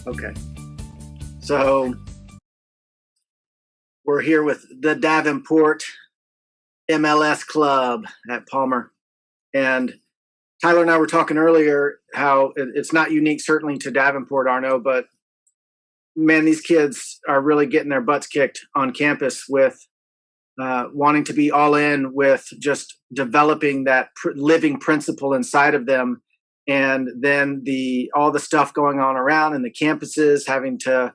Okay. So we're here with the Davenport MLS Club at Palmer. And Tyler and I were talking earlier how it's not unique, certainly, to Davenport, Arno, but man, these kids are really getting their butts kicked on campus with wanting to be all in with just developing that living principle inside of them. And then all the stuff going on around in the campuses, having to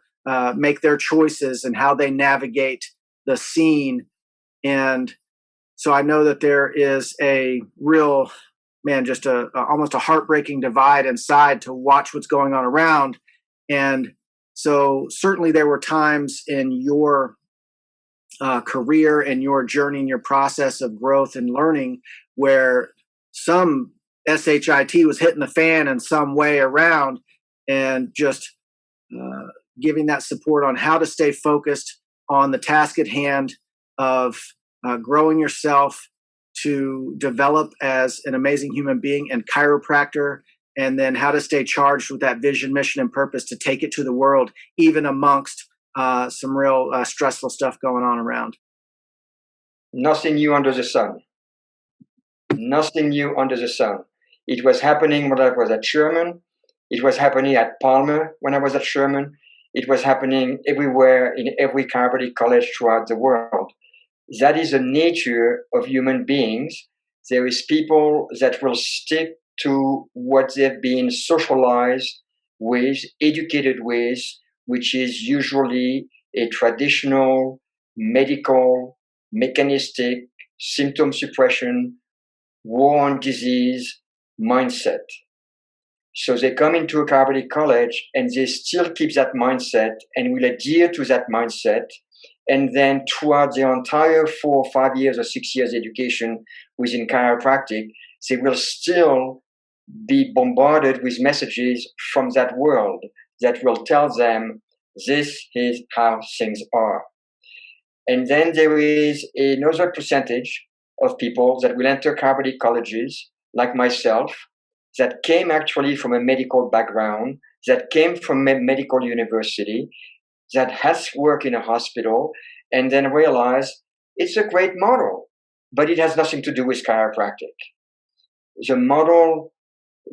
make their choices and how they navigate the scene. And so I know that there is a real, man, just almost a heartbreaking divide inside to watch what's going on around. And so certainly there were times in your career and your journey and your process of growth and learning where some SHIT was hitting the fan in some way around, and just giving that support on how to stay focused on the task at hand of growing yourself to develop as an amazing human being and chiropractor, and then how to stay charged with that vision, mission, and purpose to take it to the world, even amongst some real stressful stuff going on around. Nothing new under the sun. Nothing new under the sun. It was happening when I was at Sherman. It was happening at Palmer when I was at Sherman. It was happening everywhere in every chiropractic college throughout the world. That is the nature of human beings. There is people that will stick to what they've been socialized with, educated with, which is usually a traditional, medical, mechanistic, symptom suppression, war on disease mindset. So they come into a chiropractic college and they still keep that mindset and will adhere to that mindset. And then throughout their entire 4 or 5 years or 6 years education within chiropractic, they will still be bombarded with messages from that world that will tell them this is how things are. And then there is another percentage of people that will enter chiropractic colleges, like myself, that came actually from a medical background, that came from a medical university, that has worked in a hospital, and then realize it's a great model, but it has nothing to do with chiropractic. The model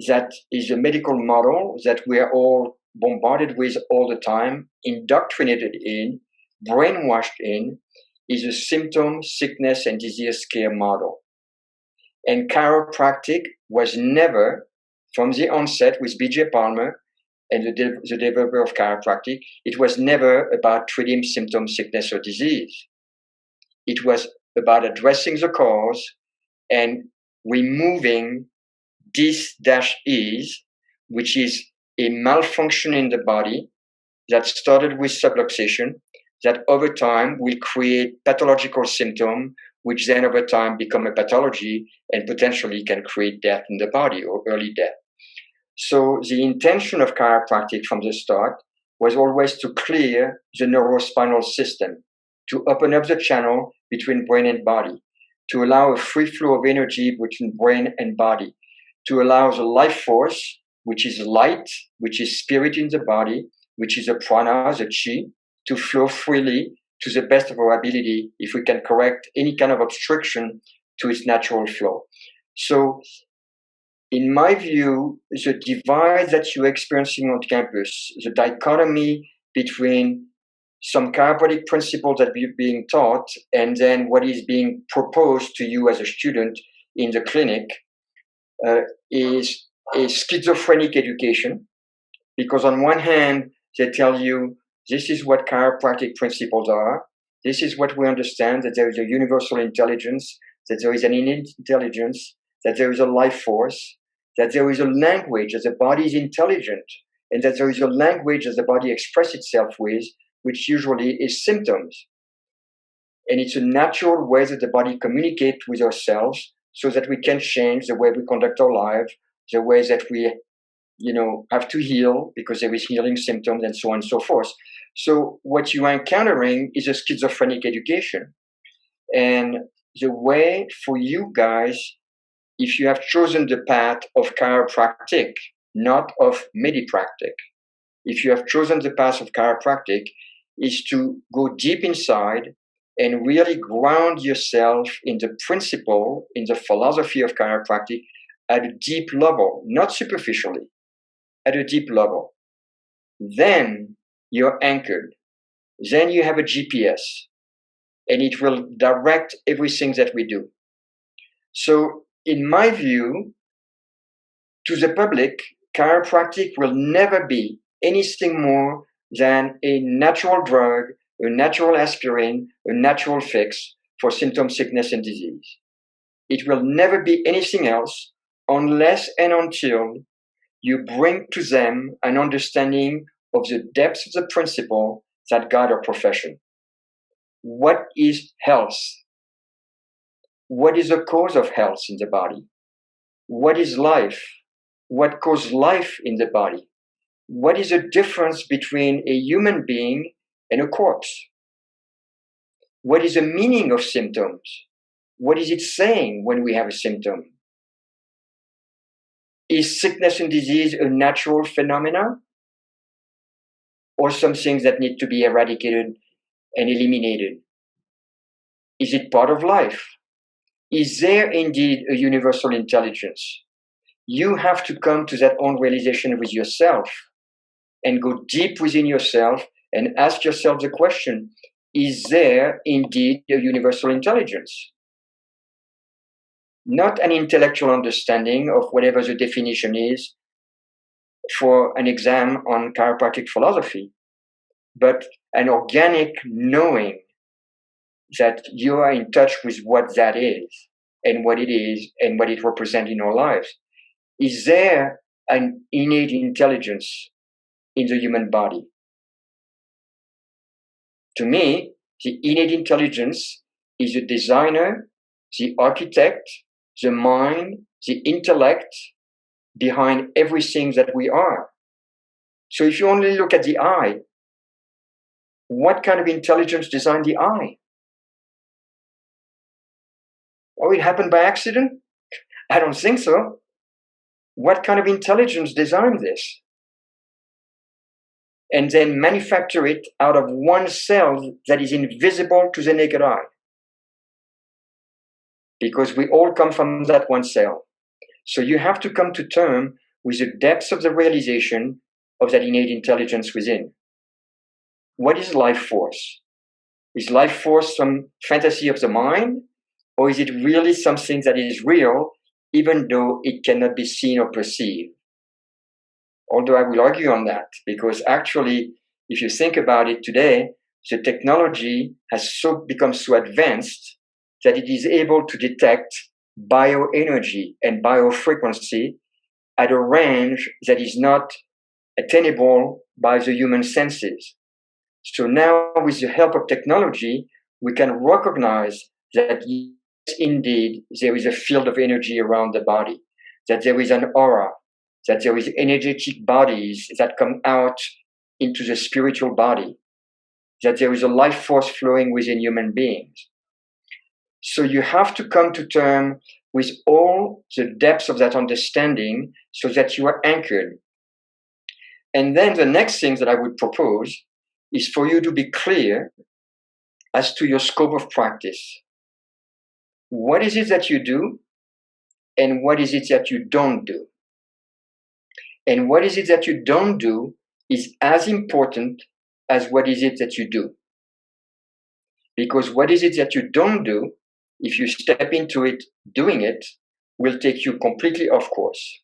that is a medical model that we are all bombarded with all the time, indoctrinated in, brainwashed in, is a symptom, sickness, and disease care model. And chiropractic was never, from the onset with B.J. Palmer and the developer of chiropractic, it was never about treating symptom, sickness, or disease. It was about addressing the cause and removing dis-ease, which is a malfunction in the body that started with subluxation, that over time will create pathological symptom, which then over time become a pathology and potentially can create death in the body or early death. So the intention of chiropractic from the start was always to clear the neurospinal system, to open up the channel between brain and body, to allow a free flow of energy between brain and body, to allow the life force, which is light, which is spirit in the body, which is the prana, the chi, to flow freely to the best of our ability if we can correct any kind of obstruction to its natural flow. So in my view, the divide that you're experiencing on campus, the dichotomy between some chiropractic principles that are being taught and then what is being proposed to you as a student in the clinic is a schizophrenic education, because on one hand, they tell you this is what chiropractic principles are, this is what we understand, that there is a universal intelligence, that there is an innate intelligence, that there is a life force, that there is a language, that the body is intelligent, and that there is a language that the body expresses itself with, which usually is symptoms. And it's a natural way that the body communicates with ourselves so that we can change the way we conduct our life, the way that we have to heal because there is healing symptoms and so on and so forth. So what you are encountering is a schizophrenic education. And the way for you guys, if you have chosen the path of chiropractic, not of medipractic, if you have chosen the path of chiropractic, is to go deep inside and really ground yourself in the principle, in the philosophy of chiropractic at a deep level, not superficially, at a deep level. Then you're anchored. Then you have a GPS, and it will direct everything that we do. So, in my view, to the public, chiropractic will never be anything more than a natural drug, a natural aspirin, a natural fix for symptom, sickness, and disease. It will never be anything else unless and until you bring to them an understanding of the depths of the principle that guide our profession. What is health? What is the cause of health in the body? What is life? What causes life in the body? What is the difference between a human being and a corpse? What is the meaning of symptoms? What is it saying when we have a symptom? Is sickness and disease a natural phenomenon, or something that needs to be eradicated and eliminated? Is it part of life? Is there indeed a universal intelligence? You have to come to that own realization with yourself and go deep within yourself and ask yourself the question, is there indeed a universal intelligence? Not an intellectual understanding of whatever the definition is for an exam on chiropractic philosophy, but an organic knowing that you are in touch with what that is and what it is and what it represents in our lives. Is there an innate intelligence in the human body? To me, the innate intelligence is the designer, the architect, the mind, the intellect behind everything that we are. So if you only look at the eye, what kind of intelligence designed the eye? Oh, it happened by accident? I don't think so. What kind of intelligence designed this? And then manufacture it out of one cell that is invisible to the naked eye. Because we all come from that one cell. So you have to come to terms with the depths of the realization of that innate intelligence within. What is life force? Is life force some fantasy of the mind? Or is it really something that is real, even though it cannot be seen or perceived? Although I will argue on that, because actually, if you think about it today, the technology has become so advanced that it is able to detect bioenergy and biofrequency at a range that is not attainable by the human senses. So now, with the help of technology, we can recognize that yes, indeed, there is a field of energy around the body, that there is an aura, that there is energetic bodies that come out into the spiritual body, that there is a life force flowing within human beings. So you have to come to terms with all the depths of that understanding so that you are anchored. And then the next thing that I would propose is for you to be clear as to your scope of practice. What is it that you do, and what is it that you don't do? And what is it that you don't do is as important as what is it that you do. Because what is it that you don't do, if you step into it doing it, will take you completely off course.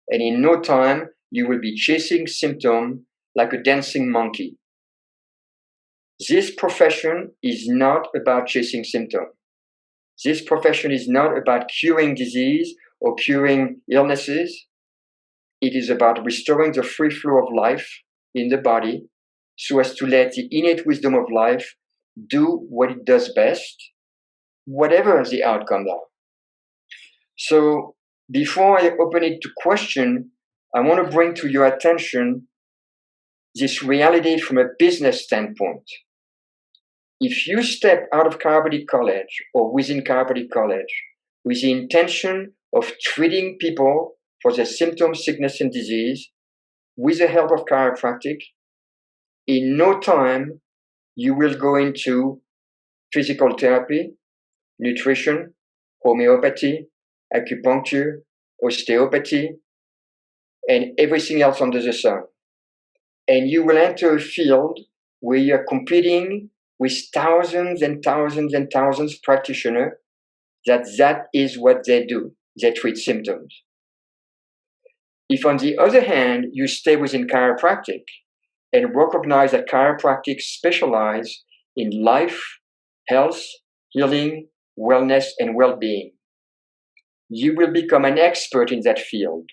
And in no time, you will be chasing symptoms like a dancing monkey. This profession is not about chasing symptoms. This profession is not about curing disease or curing illnesses. It is about restoring the free flow of life in the body so as to let the innate wisdom of life do what it does best, whatever the outcomes are. So before I open it to question, I want to bring to your attention this reality from a business standpoint. If you step out of chiropractic college or within chiropractic college with the intention of treating people for their symptoms, sickness, and disease, with the help of chiropractic, in no time, you will go into physical therapy, nutrition, homeopathy, acupuncture, osteopathy, and everything else under the sun. And you will enter a field where you're competing with thousands and thousands and thousands of practitioners that is what they do. They treat symptoms. If, on the other hand, you stay within chiropractic and recognize that chiropractic specializes in life, health, healing, wellness, and well-being, you will become an expert in that field.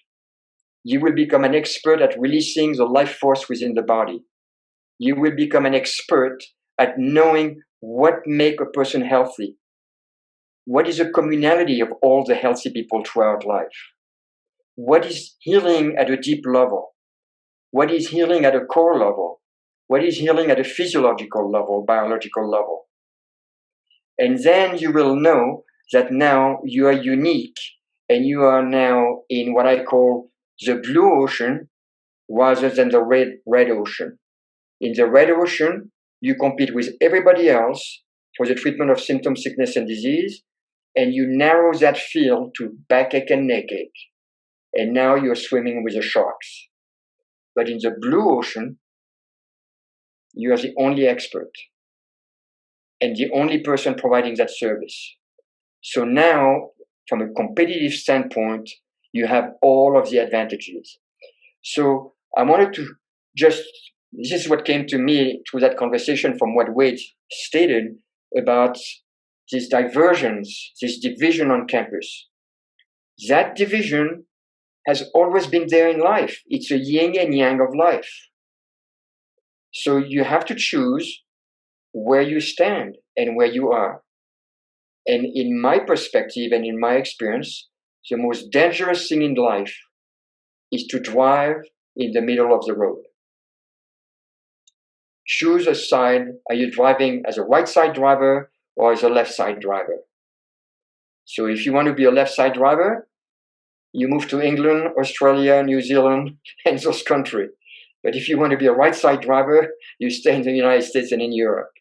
You will become an expert at releasing the life force within the body. You will become an expert at knowing what makes a person healthy. What is the communality of all the healthy people throughout life? What is healing at a deep level? What is healing at a core level? What is healing at a physiological level, biological level? And then you will know that now you are unique and you are now in what I call the blue ocean rather than the red ocean. In the red ocean, you compete with everybody else for the treatment of symptom, sickness, and disease, and you narrow that field to backache and neckache. And now you're swimming with the sharks. But in the blue ocean, you are the only expert and the only person providing that service. So now, from a competitive standpoint, you have all of the advantages. So I wanted to this is what came to me through that conversation from what Wade stated about this divergence, this division on campus. That division has always been there in life. It's a yin and yang of life. So you have to choose where you stand and where you are. And in my perspective and in my experience, the most dangerous thing in life is to drive in the middle of the road. Choose a side. Are you driving as a right side driver or as a left side driver? So if you want to be a left side driver, you move to England, Australia, New Zealand, and those countries. But if you want to be a right side driver, you stay in the United States and in Europe.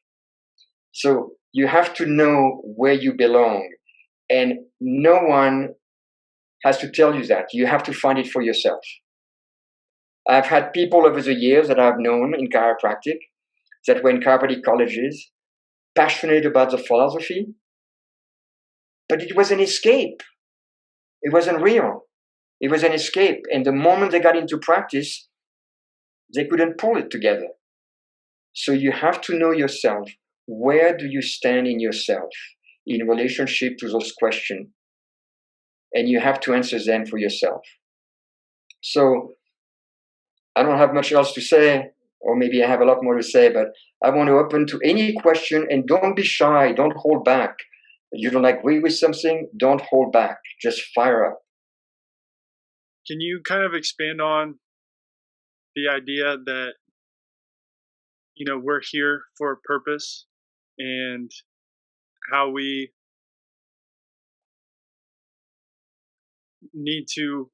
So you have to know where you belong. And no one has to tell you that. You have to find it for yourself. I've had people over the years that I've known in chiropractic that were in chiropractic colleges, passionate about the philosophy, but it was an escape. It wasn't real. It was an escape. And the moment they got into practice, they couldn't pull it together. So you have to know yourself. Where do you stand in yourself in relationship to those questions? And you have to answer them for yourself. So I don't have much else to say, or maybe I have a lot more to say, but I want to open to any question, and don't be shy. Don't hold back. You don't agree with something, don't hold back. Just fire up. Can you kind of expand on the idea that, we're here for a purpose and how we need to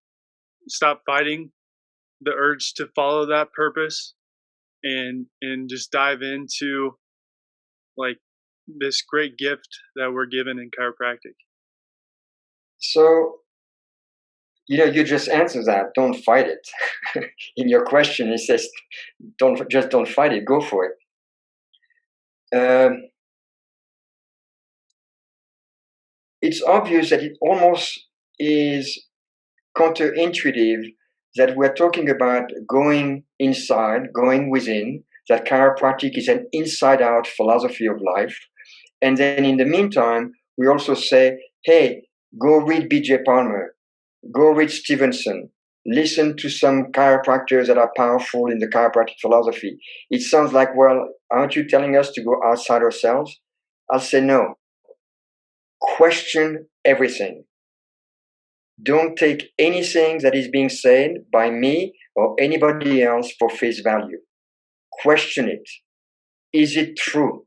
stop fighting the urge to follow that purpose and just dive into like this great gift that we're given in chiropractic? So, you just answer that. Don't fight it. In your question, it says, don't fight it. Go for it. It's obvious that it almost is counterintuitive that we're talking about going inside, going within, that chiropractic is an inside-out philosophy of life. And then in the meantime, we also say, hey, go read B.J. Palmer, go read Stevenson, listen to some chiropractors that are powerful in the chiropractic philosophy. It sounds like, well, aren't you telling us to go outside ourselves? I'll say no. Question everything. Don't take anything that is being said by me or anybody else for face value. Question it. Is it true?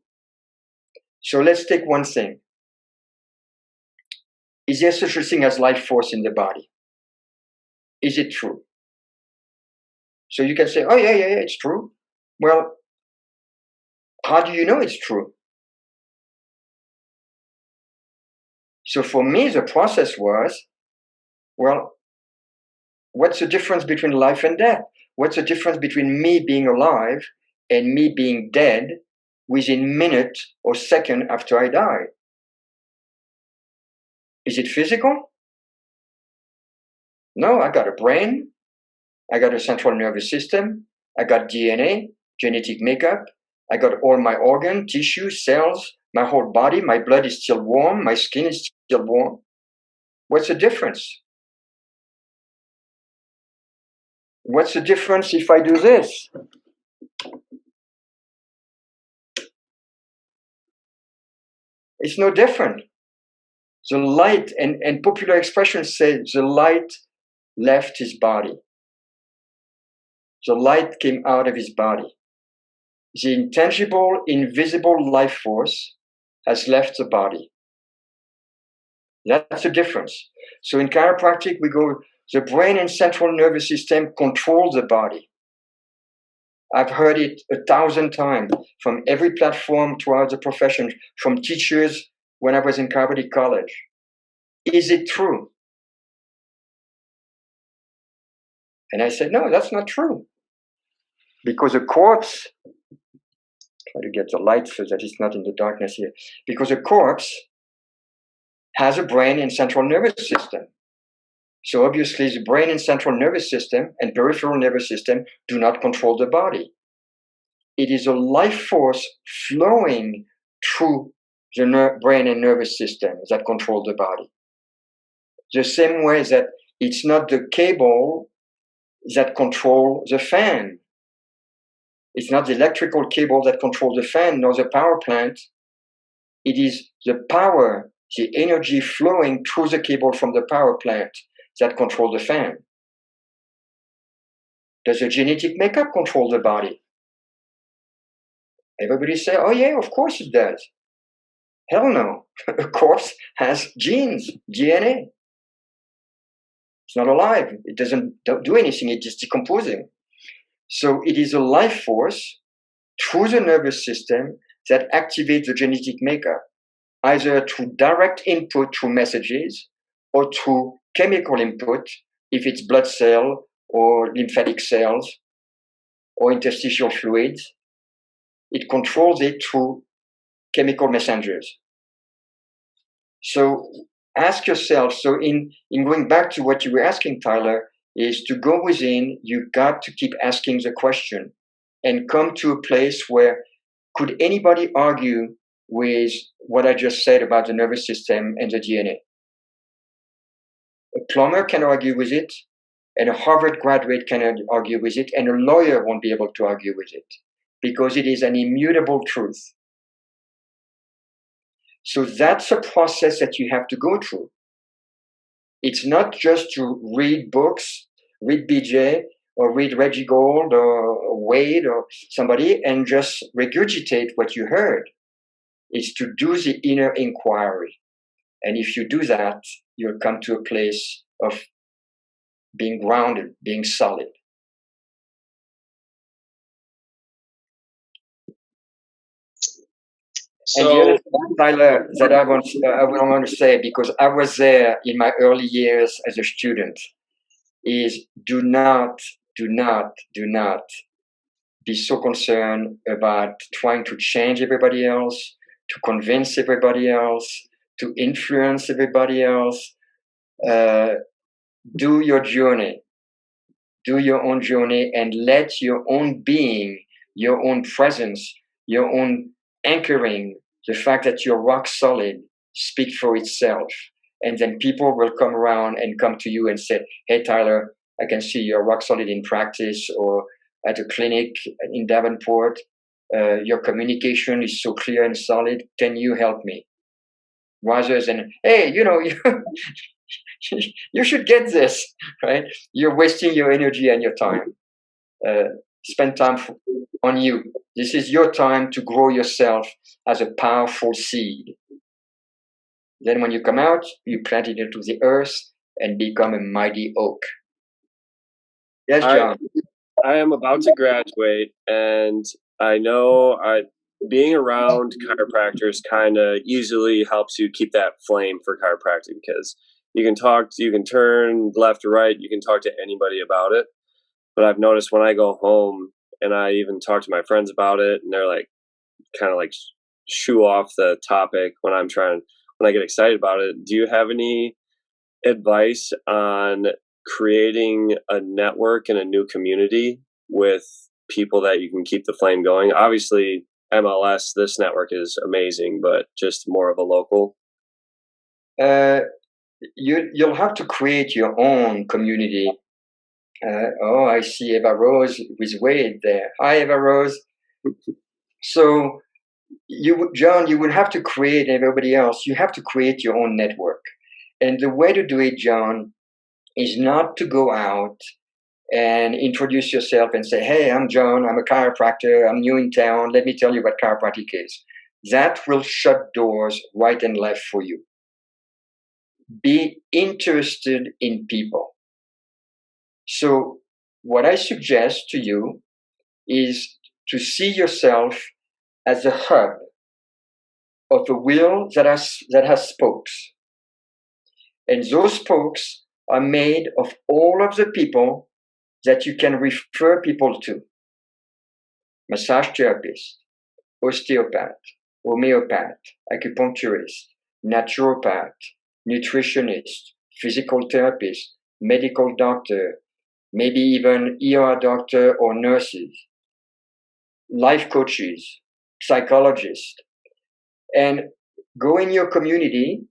So let's take one thing. Is there such a thing as life force in the body? Is it true? So you can say, oh, yeah, it's true. Well, how do you know it's true? So for me, the process was, well, what's the difference between life and death? What's the difference between me being alive and me being dead within minute or second after I die? Is it physical? No, I got a brain. I got a central nervous system. I got DNA, genetic makeup. I got all my organ, tissue, cells, my whole body. My blood is still warm. My skin is still warm. What's the difference? What's the difference if I do this? It's no different. The light, and popular expressions say the light left his body. The light came out of his body. The intangible, invisible life force has left the body. That's the difference. So in chiropractic, we go, the brain and central nervous system control the body. I've heard it 1,000 times from every platform throughout the profession, from teachers when I was in chiropractic college. Is it true? And I said, no, that's not true. Because a corpse, try to get the light so that it's not in the darkness here, because a corpse has a brain and central nervous system. So obviously the brain and central nervous system and peripheral nervous system do not control the body. It is a life force flowing through the brain and nervous system that control the body. The same way that it's not the cable that control the fan. It's not the electrical cable that controls the fan nor the power plant. It is the power, the energy flowing through the cable from the power plant that control the fan. Does the genetic makeup control the body? Everybody say, oh yeah, of course it does. Hell no. A corpse has genes, DNA. It's not alive. It doesn't do anything. It's just decomposing. So it is a life force through the nervous system that activates the genetic makeup, either through direct input through messages or through chemical input, if it's blood cell or lymphatic cells or interstitial fluids. It controls it through chemical messengers. So ask yourself, so in going back to what you were asking, Tyler, is to go within, you got to keep asking the question and come to a place where could anybody argue with what I just said about the nervous system and the DNA? A plumber can argue with it, and a Harvard graduate can argue with it, and a lawyer won't be able to argue with it because it is an immutable truth. So that's a process that you have to go through. It's not just to read books, read BJ, or read Reggie Gold or Wade or somebody and just regurgitate what you heard. It's to do the inner inquiry. And if you do that, you'll come to a place of being grounded, being solid. And the other thing, Tyler, that I want to say, because I was there in my early years as a student, is do not be so concerned about trying to change everybody else, to convince everybody else, to influence everybody else. Do your journey. Do your own journey and let your own being, your own presence, your own anchoring, the fact that you're rock solid, speak for itself. And then people will come around and come to you and say, hey, Tyler, I can see you're rock solid in practice or at a clinic in Davenport. Your communication is so clear and solid. Can you help me? Rather than, hey, you should get this, right? You're wasting your energy and your time. Spend time on you. This is your time to grow yourself as a powerful seed. Then when you come out, you plant it into the earth and become a mighty oak. Yes, John. I am about to graduate, and I know being around chiropractors kind of easily helps you keep that flame for chiropractic, because you can turn left or right, you can talk to anybody about it. But I've noticed when I go home and I even talk to my friends about it, and they're like, kind of like shoo off the topic when when I get excited about it. Do you have any advice on creating a network and a new community with people that you can keep the flame going? Obviously, MLS, this network is amazing, but just more of a local. You'll have to create your own community. Oh, I see Eva Rose with Wade there. Hi, Eva Rose. So John, you will have to create, and everybody else, you have to create your own network. And the way to do it, John, is not to go out and introduce yourself and say, hey, I'm John, I'm a chiropractor, I'm new in town, let me tell you what chiropractic is. That will shut doors right and left for you. Be interested in people. So what I suggest to you is to see yourself as a hub of a wheel that has spokes. And those spokes are made of all of the people that you can refer people to. Massage therapist, osteopath, homeopath, acupuncturist, naturopath, nutritionist, physical therapist, medical doctor, maybe even ER doctor or nurses, life coaches, psychologists, and go in your community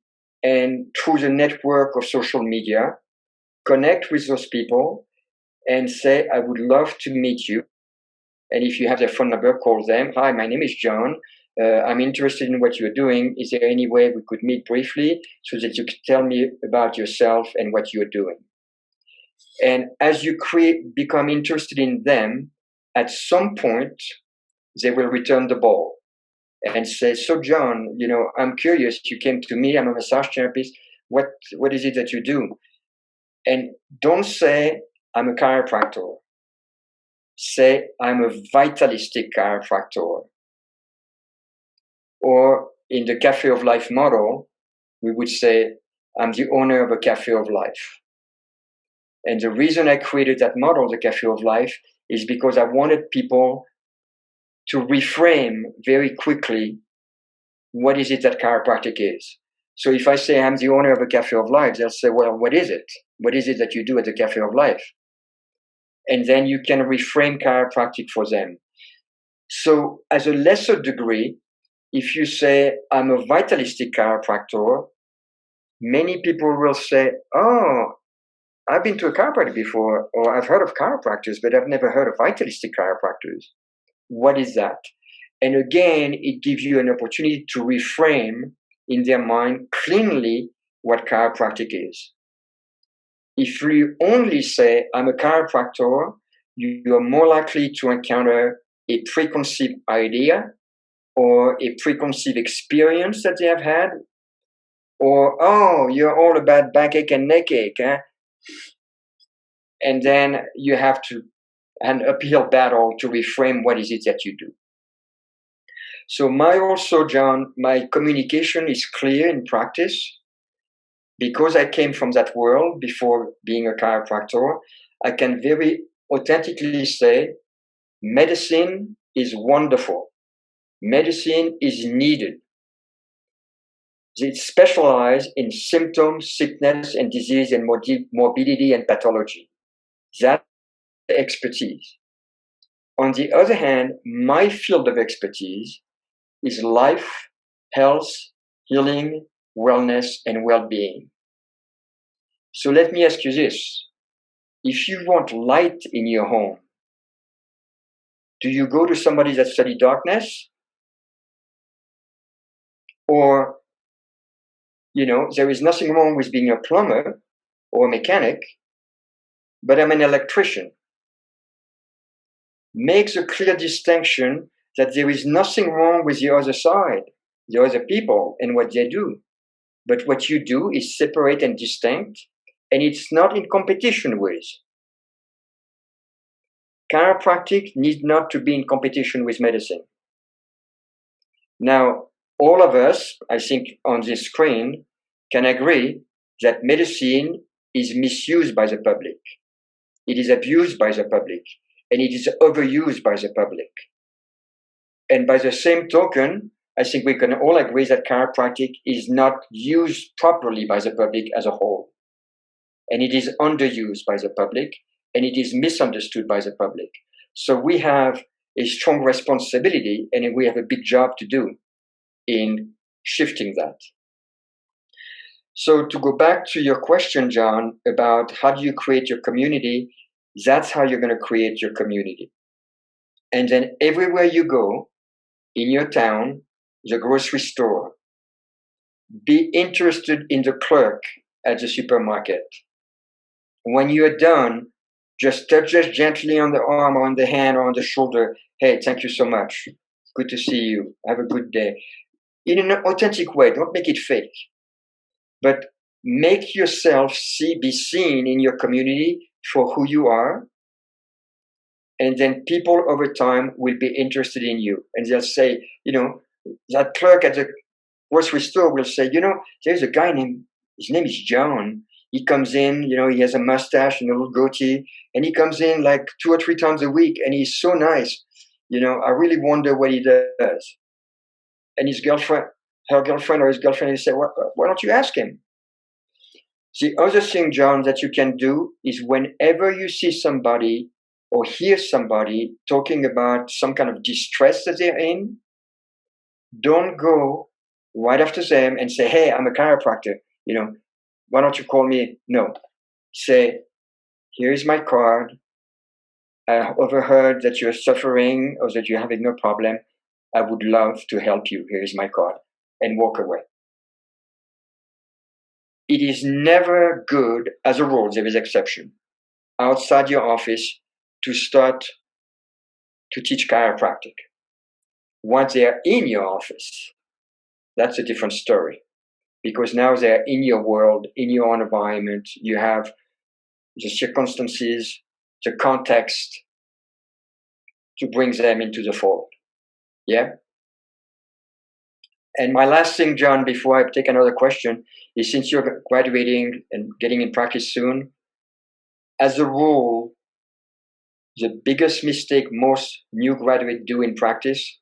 and through the network of social media, connect with those people and say, I would love to meet you. And if you have their phone number, call them. Hi, my name is John. I'm interested in what you're doing. Is there any way we could meet briefly so that you could tell me about yourself and what you're doing? And as you become interested in them, at some point, they will return the ball and say, so John, I'm curious. You came to me. I'm a massage therapist. What is it that you do? And don't say, I'm a chiropractor. Say, I'm a vitalistic chiropractor. Or in the Cafe of Life model, we would say, I'm the owner of a Cafe of Life. And the reason I created that model, the Cafe of Life, is because I wanted people to reframe very quickly what is it that chiropractic is. So if I say I'm the owner of a Cafe of Life, they'll say, well, what is it? What is it that you do at the Cafe of Life? And then you can reframe chiropractic for them. So as a lesser degree, if you say, I'm a vitalistic chiropractor, many people will say, oh, I've been to a chiropractor before, or I've heard of chiropractors, but I've never heard of vitalistic chiropractors. What is that? And again, it gives you an opportunity to reframe in their mind cleanly what chiropractic is. If you only say, I'm a chiropractor, you are more likely to encounter a preconceived idea or a preconceived experience that they have had, or, oh, you're all about backache and neckache, huh? And then you have an uphill battle to reframe what is it that you do. So John, my communication is clear in practice. Because I came from that world before being a chiropractor, I can very authentically say, medicine is wonderful. Medicine is needed. They specialize in symptoms, sickness, and disease, and morbidity and pathology. That's the expertise. On the other hand, my field of expertise is life, health, healing, wellness, and well-being. So let me ask you this. If you want light in your home, do you go to somebody that studies darkness? Or, there is nothing wrong with being a plumber or a mechanic, but I'm an electrician. Makes a clear distinction that there is nothing wrong with the other side, the other people and what they do. But what you do is separate and distinct, and it's not in competition with. chiropractic needs not to be in competition with medicine. Now, all of us, I think, on this screen can agree that medicine is misused by the public. It is abused by the public, and it is overused by the public. And by the same token, I think we can all agree that chiropractic is not used properly by the public as a whole. And it is underused by the public, and it is misunderstood by the public. So we have a strong responsibility, and we have a big job to do in shifting that. So to go back to your question, John, about how do you create your community, that's how you're going to create your community. And then everywhere you go, in your town, the grocery store, be interested in the clerk at the supermarket. When you're done, just touch us gently on the arm or on the hand or on the shoulder. Hey, thank you so much. Good to see you. Have a good day. In an authentic way. Don't make it fake. But make yourself be seen in your community for who you are. And then people over time will be interested in you. And they'll say, that clerk at the grocery store will say, there's a guy his name is John. He comes in, he has a mustache and a little goatee, and he comes in like 2 or 3 times a week, and he's so nice. I really wonder what he does. And her girlfriend or his girlfriend will say, why don't you ask him? The other thing, John, that you can do is whenever you see somebody or hear somebody talking about some kind of distress that they're in, don't go right after them and say, hey, I'm a chiropractor. Why don't you call me? No. Say, here's my card. I overheard that you're suffering or that you're having no problem. I would love to help you. Here's my card. And walk away. It is never good, as a rule, there is exception, outside your office to start to teach chiropractic. Once they are in your office, that's a different story. Because now they're in your world, in your own environment. You have the circumstances, the context to bring them into the fold. Yeah? And my last thing, John, before I take another question, is since you're graduating and getting in practice soon, as a rule, the biggest mistake most new graduates do in practice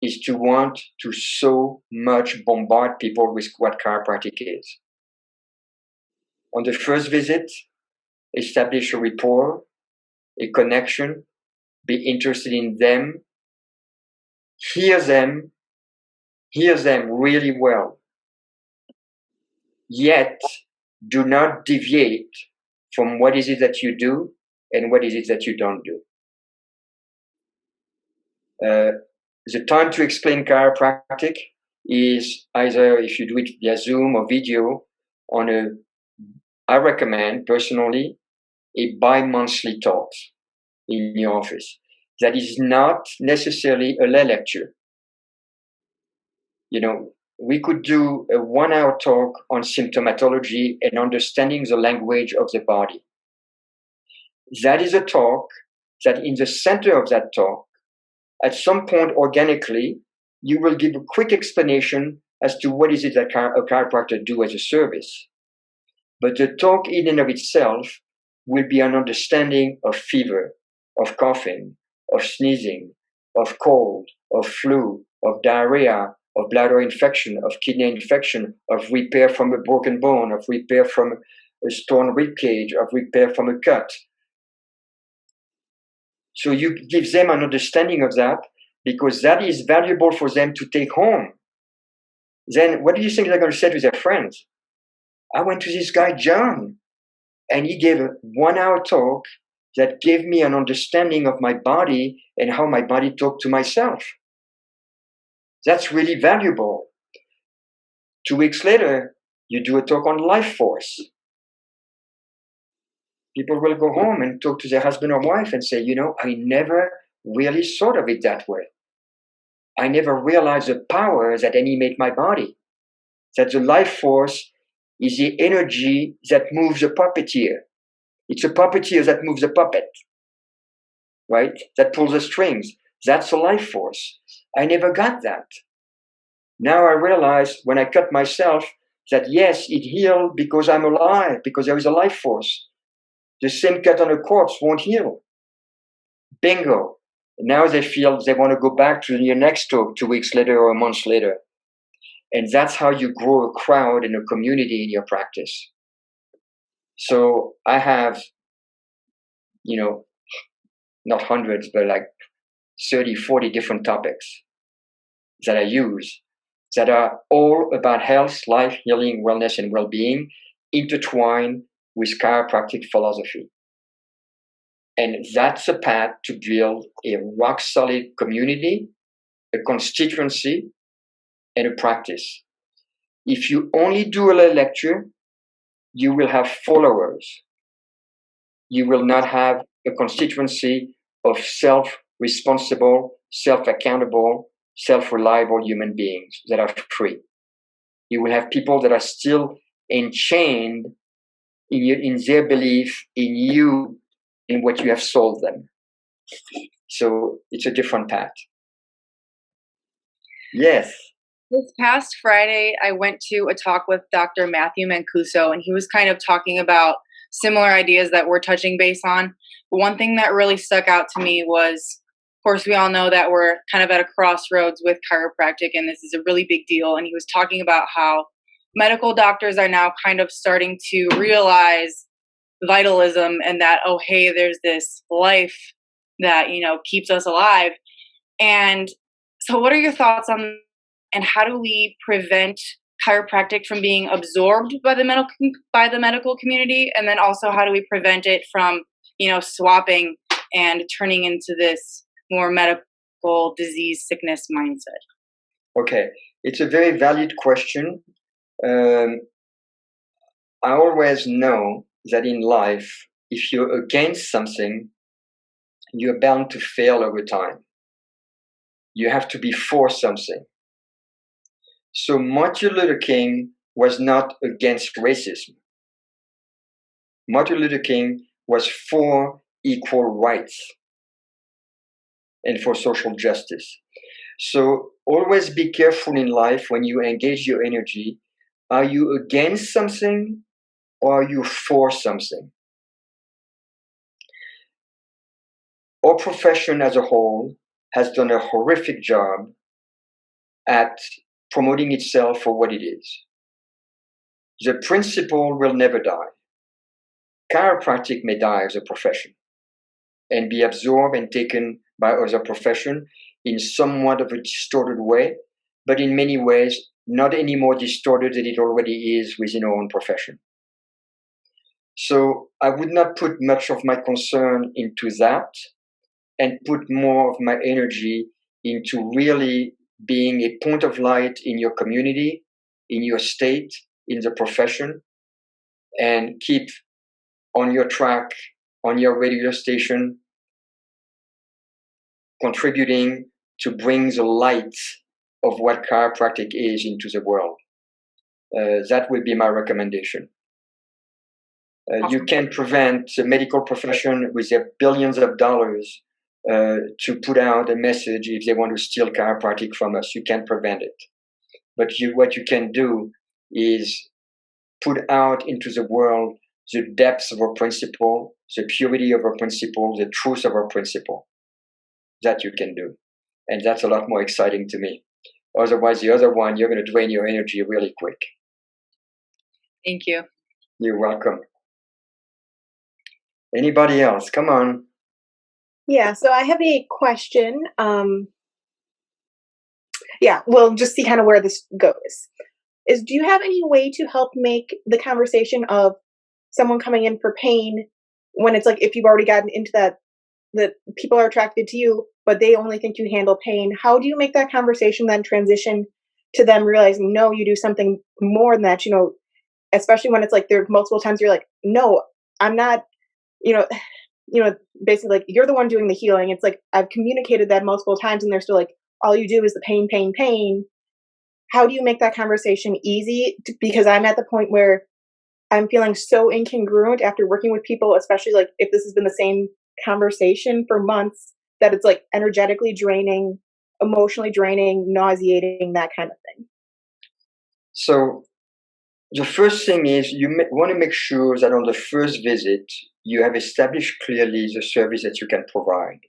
is to want to so much bombard people with what chiropractic is. On the first visit, establish a rapport, a connection, be interested in them, hear them really well. Yet, do not deviate from what is it that you do and what is it that you don't do. The time to explain chiropractic is either if you do it via Zoom or video I recommend personally a bi-monthly talk in your office. That is not necessarily a lay lecture. We could do a 1-hour talk on symptomatology and understanding the language of the body. That is a talk that in the center of that talk, at some point organically, you will give a quick explanation as to what is it that a chiropractor do as a service. But the talk in and of itself will be an understanding of fever, of coughing, of sneezing, of cold, of flu, of diarrhea, of bladder infection, of kidney infection, of repair from a broken bone, of repair from a torn rib cage, of repair from a cut. So you give them an understanding of that because that is valuable for them to take home. Then what do you think they're going to say to their friends? I went to this guy, John, and he gave a 1-hour talk that gave me an understanding of my body and how my body talked to myself. That's really valuable. 2 weeks later, you do a talk on life force. People will go home and talk to their husband or wife and say, I never really thought of it that way. I never realized the power that animates my body. That the life force is the energy that moves a puppeteer. It's a puppeteer that moves a puppet. right? That pulls the strings. That's a life force. I never got that. Now I realize when I cut myself that yes, it healed because I'm alive, because there is a life force. The same cut on a corpse won't heal. Bingo. Now they feel they want to go back to your next talk 2 weeks later or a month later. And that's how you grow a crowd and a community in your practice. So I have, not hundreds, but like 30, 40 different topics that I use that are all about health, life, healing, wellness, and well-being intertwined with chiropractic philosophy. And that's a path to build a rock-solid community, a constituency, and a practice. If you only do a lecture, you will have followers. You will not have a constituency of self-responsible, self-accountable, self-reliable human beings that are free. You will have people that are still enchained in their belief in you, in what you have sold them. So it's a different path. Yes. This past Friday, I went to a talk with Dr. Matthew Mancuso, and he was kind of talking about similar ideas that we're touching base on. But one thing that really stuck out to me was, of course, we all know that we're kind of at a crossroads with chiropractic, and this is a really big deal. And he was talking about how medical doctors are now kind of starting to realize vitalism and that, oh, hey, there's this life that, keeps us alive. And so what are your thoughts on, and how do we prevent chiropractic from being absorbed by the medical community? And then also, how do we prevent it from, swapping and turning into this more medical disease sickness mindset? Okay. It's a very valid question. I always know that in life, if you're against something, you're bound to fail over time. You have to be for something. So Martin Luther King was not against racism. Martin Luther King was for equal rights and for social justice. So always be careful in life when you engage your energy. Are you against something or are you for something? Our profession as a whole has done a horrific job at promoting itself for what it is. The principle will never die. Chiropractic may die as a profession and be absorbed and taken by other professions in somewhat of a distorted way, but in many ways not any more distorted than it already is within our own profession. So I would not put much of my concern into that and put more of my energy into really being a point of light in your community, in your state, in the profession, and keep on your track, on your radio station, contributing to bring the light of what chiropractic is into the world. That would be my recommendation. You can prevent the medical profession with their billions of dollars to put out a message if they want to steal chiropractic from us. You can't prevent it. But what you can do is put out into the world the depths of our principle, the purity of our principle, the truth of our principle. That you can do. And that's a lot more exciting to me. Otherwise, the other one, you're going to drain your energy really quick. Thank you. You're welcome. Anybody else? Come on. Yeah, so I have a question. We'll just see kind of where this goes. Do you have any way to help make the conversation of someone coming in for pain, when it's like, if you've already gotten into that people are attracted to you, but they only think you handle pain, how do you make that conversation then transition to them realizing, no, you do something more than that, especially when it's like there are multiple times you're like, no, I'm not, basically like you're the one doing the healing. It's like, I've communicated that multiple times and they're still like, all you do is the pain, pain, pain. How do you make that conversation easy? Because I'm at the point where I'm feeling so incongruent after working with people, especially like if this has been the same conversation for months that it's like energetically draining, emotionally draining, nauseating, that kind of thing? So the first thing is you want to make sure that on the first visit, you have established clearly the service that you can provide.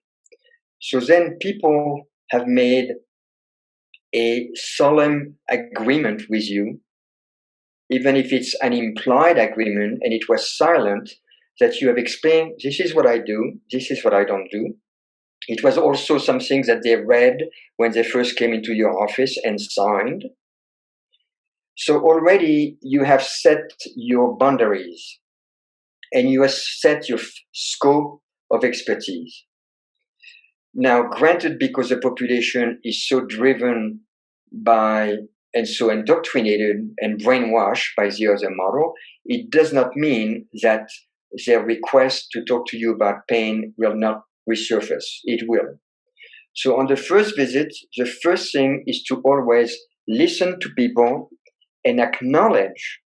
So then people have made a solemn agreement with you, even if it's an implied agreement and it was silent, that you have explained, this is what I do, this is what I don't do. It was also something that they read when they first came into your office and signed. So already you have set your boundaries and you have set your scope of expertise. Now, granted, because the population is so driven by and so indoctrinated and brainwashed by the other model, it does not mean that their request to talk to you about pain will not resurface. It will. So on the first visit, the first thing is to always listen to people and acknowledge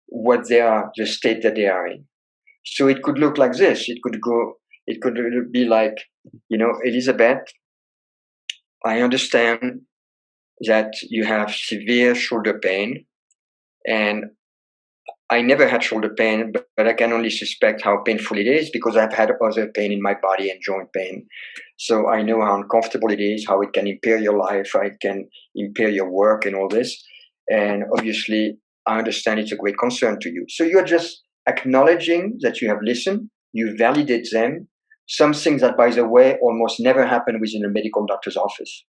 what they are, the state that they are in. So it could look like this. It could be like, Elizabeth, I understand that you have severe shoulder pain, and I never had shoulder pain, but I can only suspect how painful it is because I've had other pain in my body and joint pain. So I know how uncomfortable it is, how it can impair your life, how it can impair your work and all this. And obviously, I understand it's a great concern to you. So you're just acknowledging that you have listened, you validate them, something that, by the way, almost never happened within a medical doctor's office.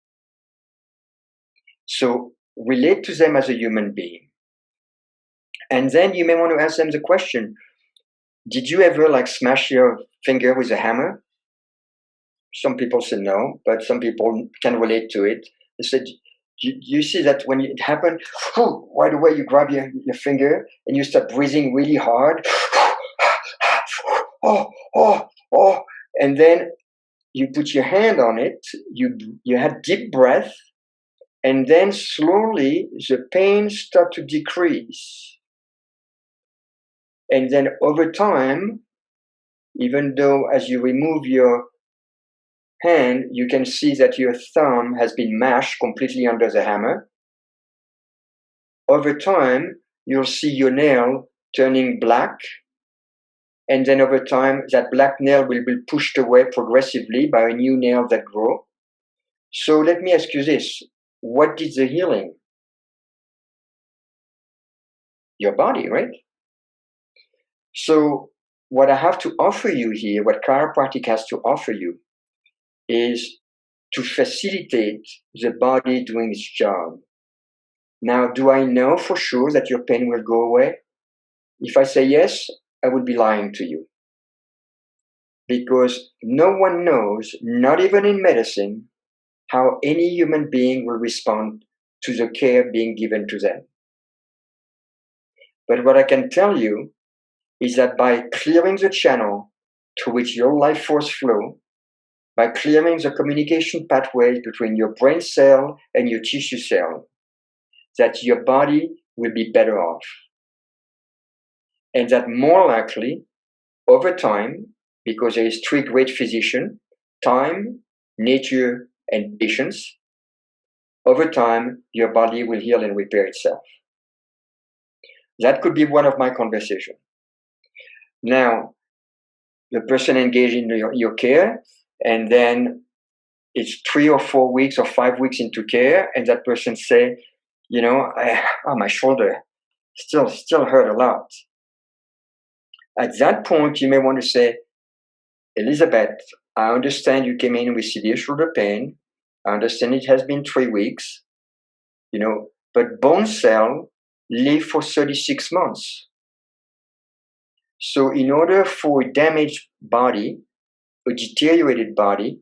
So relate to them as a human being. And then you may want to ask them the question, did you ever smash your finger with a hammer? Some people say no, but some people can relate to it. They said, you see that when it happened, right away you grab your finger and you start breathing really hard. And then you put your hand on it, you had deep breath, and then slowly the pain starts to decrease. And then over time, even though as you remove your hand, you can see that your thumb has been mashed completely under the hammer. Over time, you'll see your nail turning black. And then over time, that black nail will be pushed away progressively by a new nail that grows. So let me ask you this. What did the healing? Your body, right? So what I have to offer you here, what chiropractic has to offer you, is to facilitate the body doing its job. Now, do I know for sure that your pain will go away? If I say yes, I would be lying to you. Because no one knows, not even in medicine, how any human being will respond to the care being given to them. But what I can tell you is that by clearing the channel through which your life force flow, by clearing the communication pathways between your brain cell and your tissue cell, that your body will be better off. And that more likely, over time, because there is three great physicians, time, nature, and patience, over time, your body will heal and repair itself. That could be one of my conversations. Now, the person engaged in your care, and then it's 3 or 4 weeks or 5 weeks into care, and that person say, my shoulder still hurt a lot. At that point, you may want to say, Elizabeth, I understand you came in with severe shoulder pain. I understand it has been 3 weeks, but bone cells live for 36 months. So in order for a damaged body, a deteriorated body,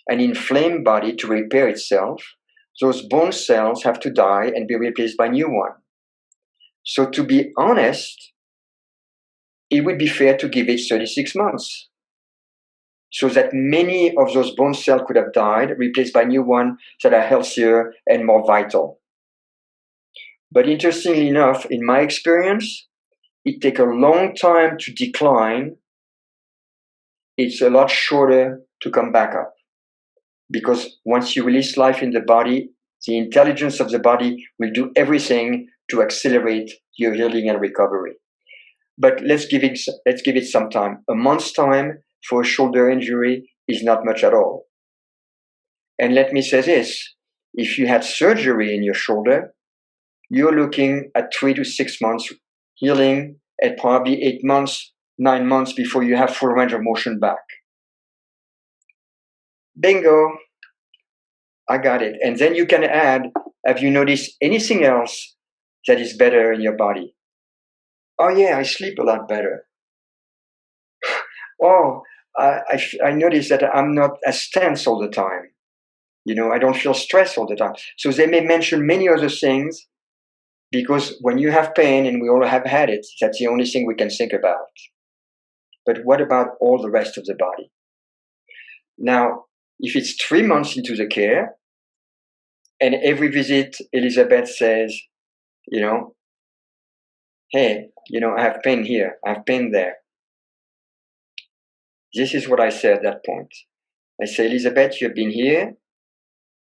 an inflamed body to repair itself, those bone cells have to die and be replaced by new ones. So to be honest, it would be fair to give it 36 months so that many of those bone cells could have died, replaced by new ones that are healthier and more vital. But interestingly enough, in my experience, it takes a long time to decline it's a lot shorter to come back up. Because once you release life in the body, the intelligence of the body will do everything to accelerate your healing and recovery. But let's give it some time. A month's time for a shoulder injury is not much at all. And let me say this, if you had surgery in your shoulder, you're looking at 3 to 6 months healing, and probably 8 months, 9 months before you have full range of motion back. Bingo, I got it. And then you can add, have you noticed anything else that is better in your body? Oh yeah, I sleep a lot better. Oh, I notice that I'm not as tense all the time. I don't feel stressed all the time. So they may mention many other things, because when you have pain, and we all have had it, that's the only thing we can think about. But what about all the rest of the body? Now, if it's 3 months into the care, and every visit Elizabeth says, hey, I have pain here, I have pain there. This is what I say at that point. I say, Elizabeth, you've been here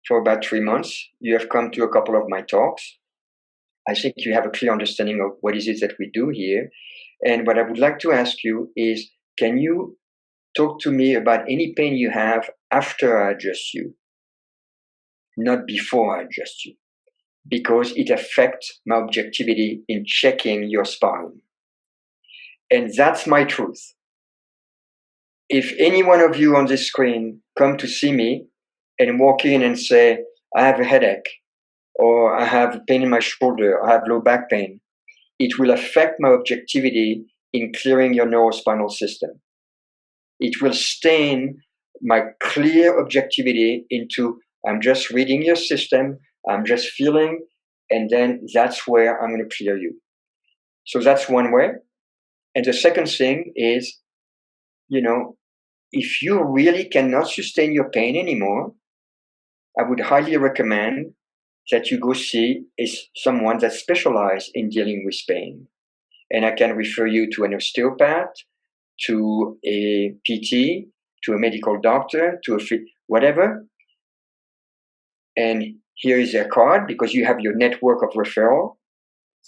for about 3 months. You have come to a couple of my talks. I think you have a clear understanding of what is it that we do here. And what I would like to ask you is, can you talk to me about any pain you have after I adjust you, not before I adjust you, because it affects my objectivity in checking your spine. And that's my truth. If any one of you on this screen come to see me and walk in and say, I have a headache, or I have pain in my shoulder, I have low back pain, it will affect my objectivity in clearing your neurospinal system. It will stain my clear objectivity into, I'm just reading your system, I'm just feeling, and then that's where I'm going to clear you. So that's one way. And the second thing is, if you really cannot sustain your pain anymore, I would highly recommend that you go see someone that specializes in dealing with pain. And I can refer you to an osteopath, to a PT, to a medical doctor, to whatever. And here is their card, because you have your network of referral.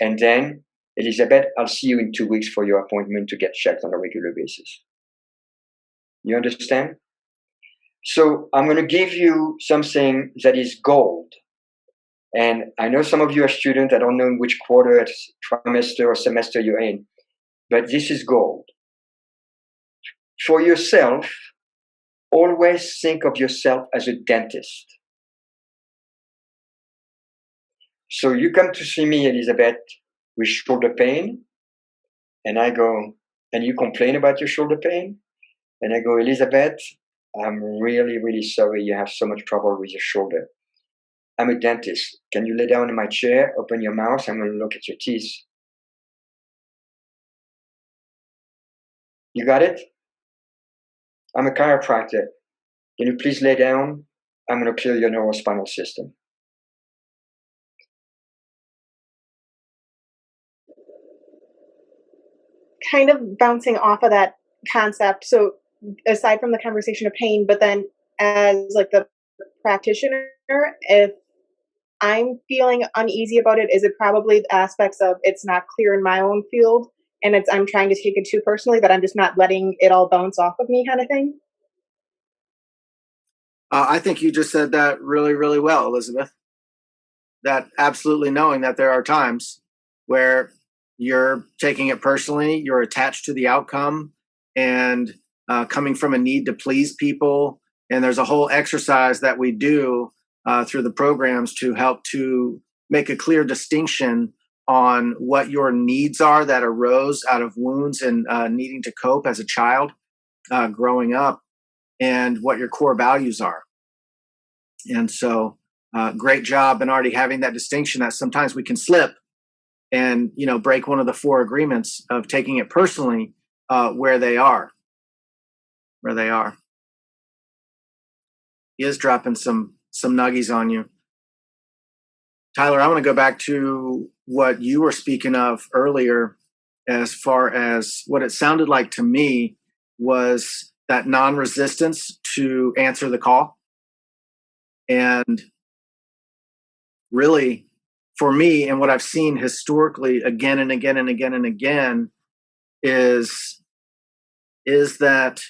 And then, Elizabeth, I'll see you in 2 weeks for your appointment to get checked on a regular basis. You understand? So I'm going to give you something that is gold. And I know some of you are students. I don't know in which quarter, trimester, or semester you're in, but this is gold. For yourself, always think of yourself as a dentist. So you come to see me, Elizabeth, with shoulder pain, and I go, and you complain about your shoulder pain, and I go, Elizabeth, I'm really, really sorry you have so much trouble with your shoulder. I'm a dentist. Can you lay down in my chair, open your mouth, I'm going to look at your teeth. You got it? I'm a chiropractor. Can you please lay down? I'm going to clear your neurospinal system. Kind of bouncing off of that concept. So aside from the conversation of pain, but then as like the practitioner, if I'm feeling uneasy about it, is it probably the aspects of it's not clear in my own field, and I'm trying to take it too personally, that I'm just not letting it all bounce off of me, kind of thing? I think you just said that really, really well, Elizabeth. That absolutely knowing that there are times where you're taking it personally, you're attached to the outcome, and coming from a need to please people. And there's a whole exercise that we do through the programs to help to make a clear distinction on what your needs are that arose out of wounds and needing to cope as a child growing up, and what your core values are. And so great job in already having that distinction, that sometimes we can slip and break one of the 4 agreements of taking it personally where they are. He is dropping some nuggies on you. Tyler, I want to go back to what you were speaking of earlier, as far as what it sounded like to me was that non-resistance to answer the call. And really, for me, and what I've seen historically again and again and again and again is that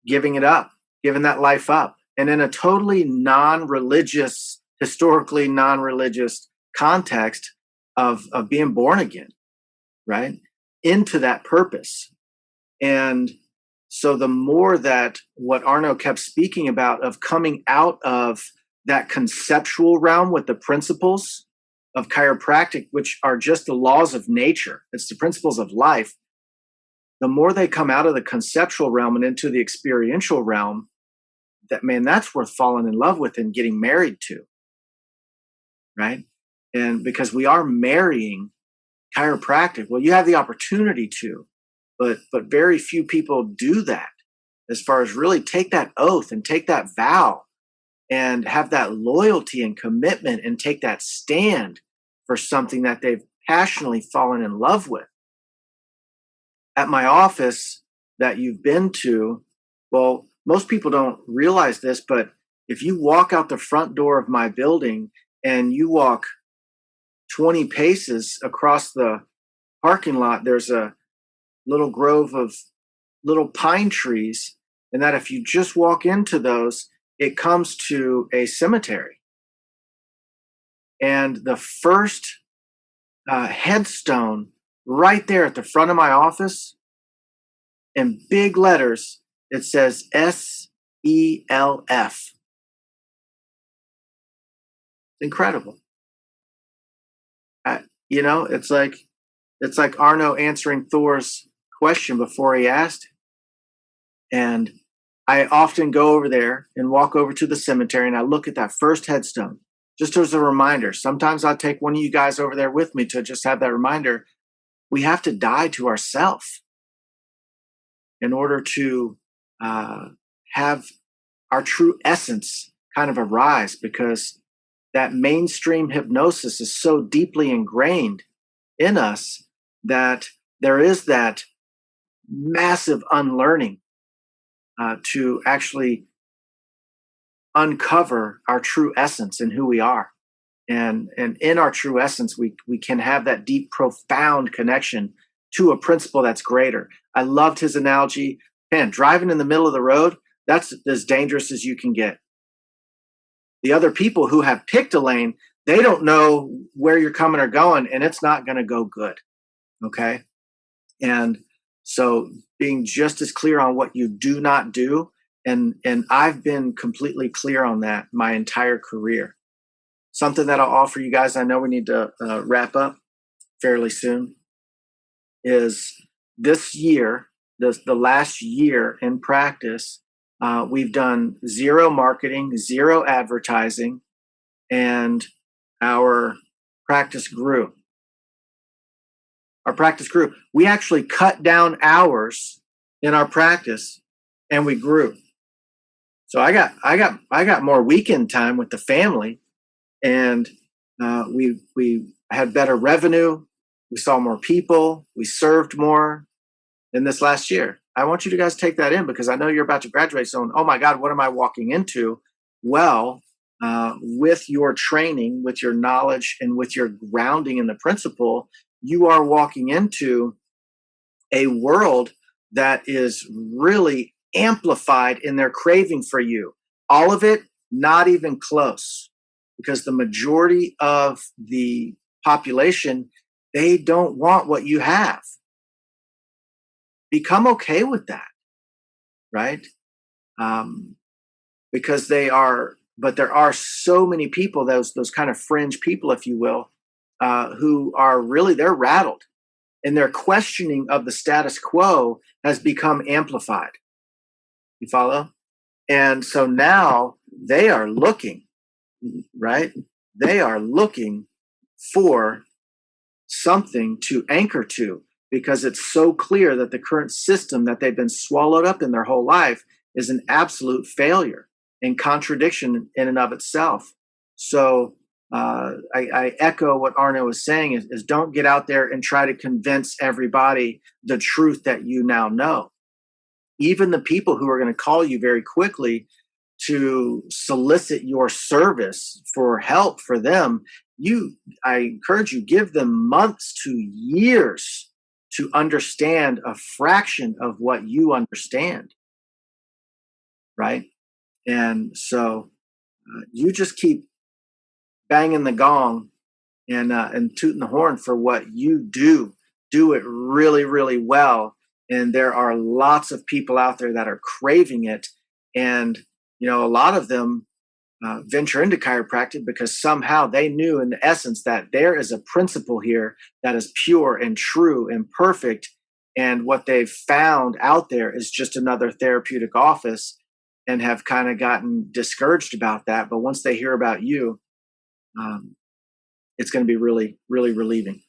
giving it up, giving that life up. And in a totally non-religious, historically non-religious context of being born again, right? Into that purpose. And so the more that what Arno kept speaking about of coming out of that conceptual realm with the principles of chiropractic, which are just the laws of nature, it's the principles of life, the more they come out of the conceptual realm and into the experiential realm, that's worth falling in love with and getting married to, right? And because we are marrying chiropractic, well, you have the opportunity to, but very few people do that, as far as really take that oath and take that vow and have that loyalty and commitment and take that stand for something that they've passionately fallen in love with. At my office that you've been to, well, most people don't realize this, but if you walk out the front door of my building and you walk 20 paces across the parking lot, there's a little grove of little pine trees. And that if you just walk into those, it comes to a cemetery. And the first headstone right there at the front of my office, in big letters, it says SELF. Incredible. It's like Arno answering Thor's question before he asked it. And I often go over there and walk over to the cemetery and I look at that first headstone just as a reminder. Sometimes I'll take one of you guys over there with me to just have that reminder. We have to die to ourselves in order to have our true essence kind of arise, because that mainstream hypnosis is so deeply ingrained in us that there is that massive unlearning to actually uncover our true essence and who we are. And in our true essence, we can have that deep, profound connection to a principle that's greater. I loved his analogy. Man, driving in the middle of the road, that's as dangerous as you can get. The other people who have picked a lane, they don't know where you're coming or going, and it's not going to go good. Okay? And so being just as clear on what you do not do, and I've been completely clear on that my entire career. Something that I'll offer you guys, I know we need to wrap up fairly soon, is this year, the last year in practice, we've done zero marketing, zero advertising, and our practice grew. Our practice grew. We actually cut down hours in our practice, and we grew. So I got more weekend time with the family, and we had better revenue. We saw more people. We served more in this last year. I want you to guys take that in, because I know you're about to graduate. So, oh my God, what am I walking into? Well, with your training, with your knowledge, and with your grounding in the principle, you are walking into a world that is really amplified in their craving for you. All of it, not even close, because the majority of the population, they don't want what you have. Become okay with that, right? Because there are so many people, those kind of fringe people, if you will, who are really, they're rattled, and their questioning of the status quo has become amplified. You follow? And so now they are looking, right? They are looking for something to anchor to, because it's so clear that the current system that they've been swallowed up in their whole life is an absolute failure and contradiction in and of itself. So I echo what Arno was saying is don't get out there and try to convince everybody the truth that you now know. even the people who are going to call you very quickly to solicit your service for help for them, I encourage you, give them months to years to understand a fraction of what you understand, right? And so you just keep banging the gong and tooting the horn for what you do. Do it really, really well. And there are lots of people out there that are craving it. And, a lot of them venture into chiropractic because somehow they knew in the essence that there is a principle here that is pure and true and perfect. And what they've found out there is just another therapeutic office, and have kind of gotten discouraged about that. But once they hear about you, it's going to be really, really relieving.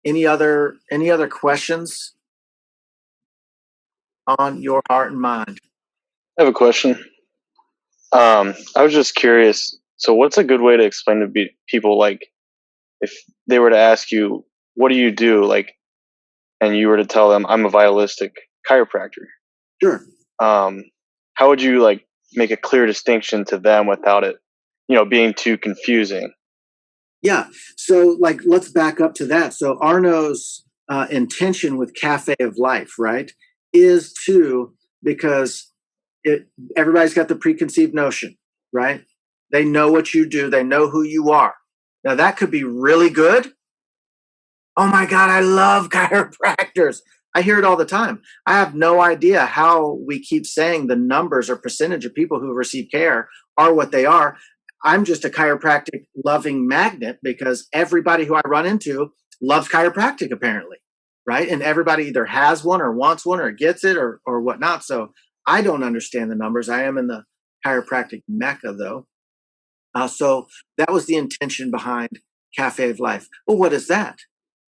Any other questions on your heart and mind? I have a question. I was just curious. So what's a good way to explain to people, like, if they were to ask you, what do you do? Like, and you were to tell them, I'm a vitalistic chiropractor. Sure. How would you make a clear distinction to them without it, being too confusing? Yeah. So let's back up to that. So Arno's intention with Cafe of Life, right, is because everybody's got the preconceived notion, right? They know what you do. They know who you are. Now that could be really good. Oh my God, I love chiropractors. I hear it all the time. I have no idea how we keep saying the numbers or percentage of people who receive care are what they are. I'm just a chiropractic loving magnet because everybody who I run into loves chiropractic apparently, right? And everybody either has one or wants one or gets it or whatnot. So I don't understand the numbers. I am in the chiropractic mecca though. So that was the intention behind Cafe of Life. Well, what is that?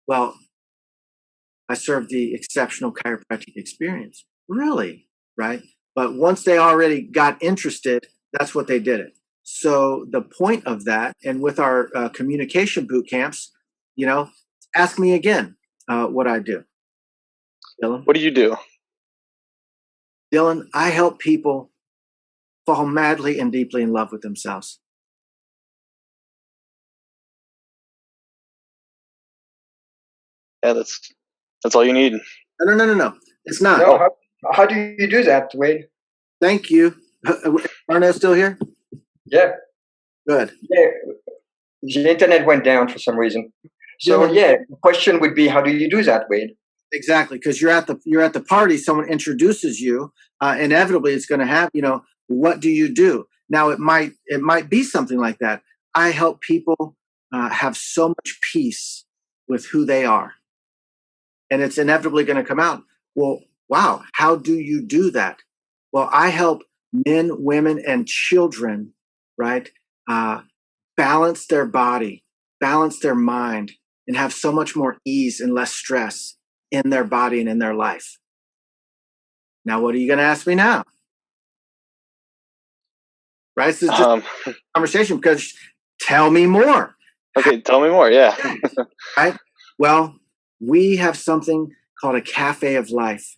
Well, I serve the exceptional chiropractic experience. Really? Right? But once they already got interested, that's what they did it. So the point of that, and with our communication boot camps, ask me again what I do. Dylan? What do you do? Dylan, I help people fall madly and deeply in love with themselves. Yeah, that's all you need. No. It's not. No, how do you do that, Wade? Thank you. Arno still here? Yeah. Good. Yeah. The internet went down for some reason. So the question would be, how do you do that, Wade? Exactly, because you're at the party, someone introduces you, inevitably it's going to have, what do you do? Now it might be something like that. I help people have so much peace with who they are. And it's inevitably going to come out. Well, wow, how do you do that? Well, I help men, women, and children, right, balance their body, balance their mind, and have so much more ease and less stress in their body and in their life. Now, what are you going to ask me now? Right? This is just a conversation because tell me more. Okay, tell me more. Yeah. Right? Well, we have something called a Cafe of Life.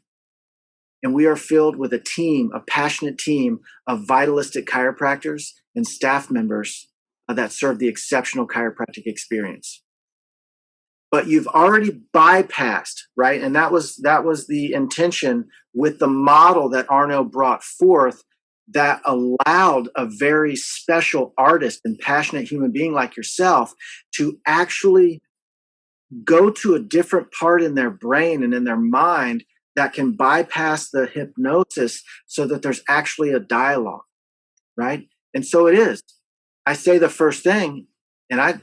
And we are filled with a passionate team of vitalistic chiropractors and staff members that serve the exceptional chiropractic experience. But you've already bypassed, right? And that was the intention with the model that Arno brought forth that allowed a very special artist and passionate human being like yourself to actually go to a different part in their brain and in their mind that can bypass the hypnosis so that there's actually a dialogue, right? And so it is. I say the first thing, and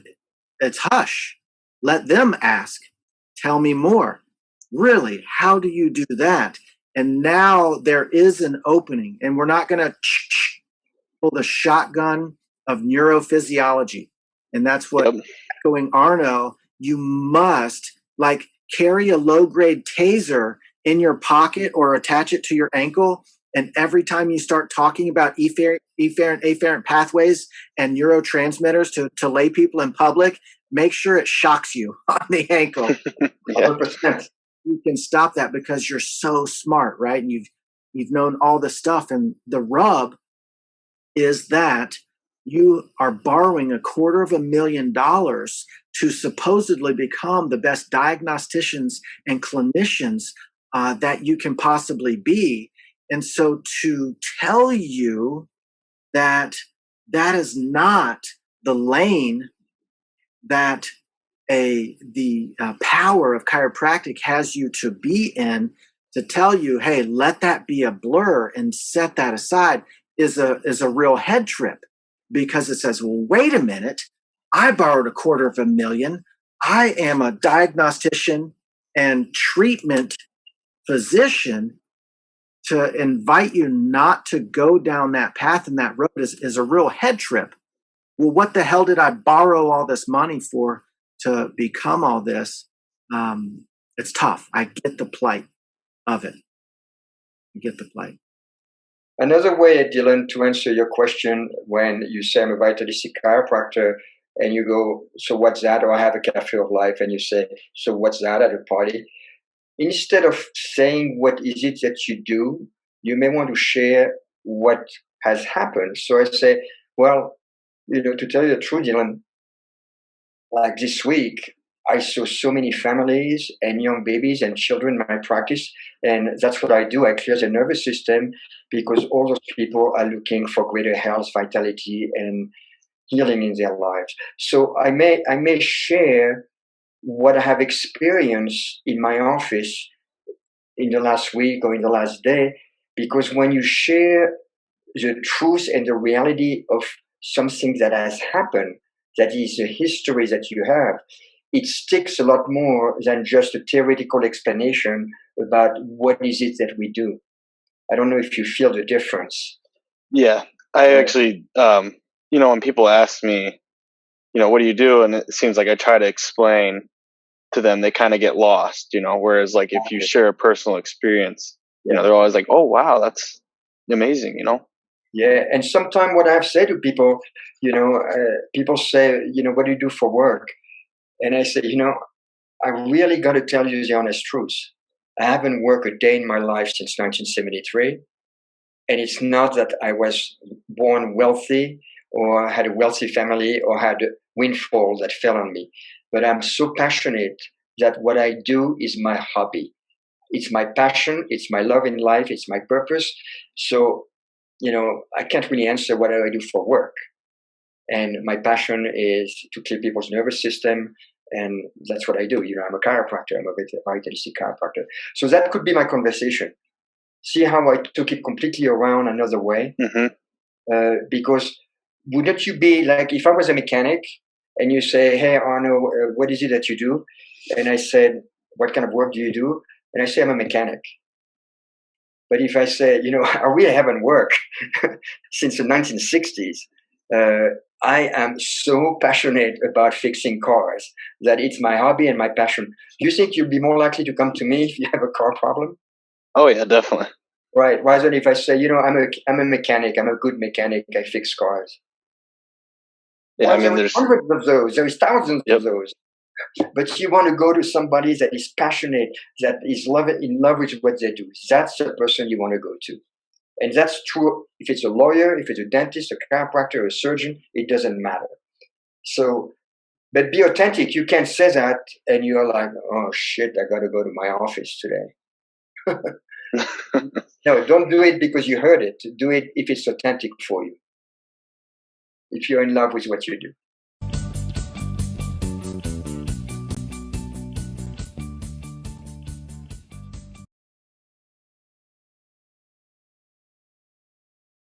it's hush. Let them ask. Tell me more. Really, how do you do that? And now there is an opening, and we're not going to pull the shotgun of neurophysiology. And that's what echoing Arno, you must carry a low-grade taser in your pocket or attach it to your ankle. And every time you start talking about efferent, afferent pathways and neurotransmitters to lay people in public, make sure it shocks you on the ankle. 100%. you can stop that because you're so smart, right? And you've known all the stuff. And the rub is that you are borrowing $250,000 to supposedly become the best diagnosticians and clinicians that you can possibly be. And so to tell you that that is not the lane that the power of chiropractic has you to be in, to tell you, hey, let that be a blur and set that aside, is a real head trip, because it says, well, wait a minute, I borrowed $250,000. I am a diagnostician and treatment physician. To invite you not to go down that path and that road is a real head trip. Well, what the hell did I borrow all this money for to become all this? It's tough. I get the plight of it. I get the plight. Another way, Dylan, to answer your question, when you say I'm a vitalistic chiropractor and you go, so what's that? Or I have a cafe of life, and you say, so what's that at a party? Instead of saying what is it that you do, you may want to share what has happened. So I say, well, to tell you the truth, Dylan, like this week, I saw so many families and young babies and children in my practice. And that's what I do. I clear the nervous system because all those people are looking for greater health, vitality, and healing in their lives. So I may share what I have experienced in my office in the last week or in the last day, because when you share the truth and the reality of something that has happened, that is a history that you have, it sticks a lot more than just a theoretical explanation about what is it that we do. I don't know if you feel the difference. Yeah, I actually, when people ask me, what do you do? And it seems like I try to explain to them, they kind of get lost, whereas like if you share a personal experience, they're always like, oh, wow, that's amazing, Yeah, and sometimes what I've said to people, people say, what do you do for work? And I say, I really got to tell you the honest truth. I haven't worked a day in my life since 1973. And it's not that I was born wealthy or had a wealthy family or had a windfall that fell on me. But I'm so passionate that what I do is my hobby. It's my passion. It's my love in life. It's my purpose. So, I can't really answer what I do for work. And my passion is to clear people's nervous system. And that's what I do. I'm a chiropractor. I'm a vitalistic chiropractor. So that could be my conversation. See how I took it completely around another way? Mm-hmm. Because wouldn't you be like, if I was a mechanic and you say, hey, Arno, what is it that you do? And I said, what kind of work do you do? And I say, I'm a mechanic. But if I say, I really haven't worked since the 1960s, I am so passionate about fixing cars that it's my hobby and my passion. Do you think you'll be more likely to come to me if you have a car problem? Oh, yeah, definitely. Right. Why isn't if I say, I'm a mechanic, I'm a good mechanic, I fix cars? Yeah, well, there's hundreds of those, there's thousands of those. But you want to go to somebody that is passionate, that is in love with what they do. That's the person you want to go to. And that's true if it's a lawyer, if it's a dentist, a chiropractor, a surgeon, it doesn't matter. So, but be authentic. You can't say that and you're like, oh shit, I got to go to my office today. No, don't do it because you heard it. Do it if it's authentic for you. If you're in love with what you do.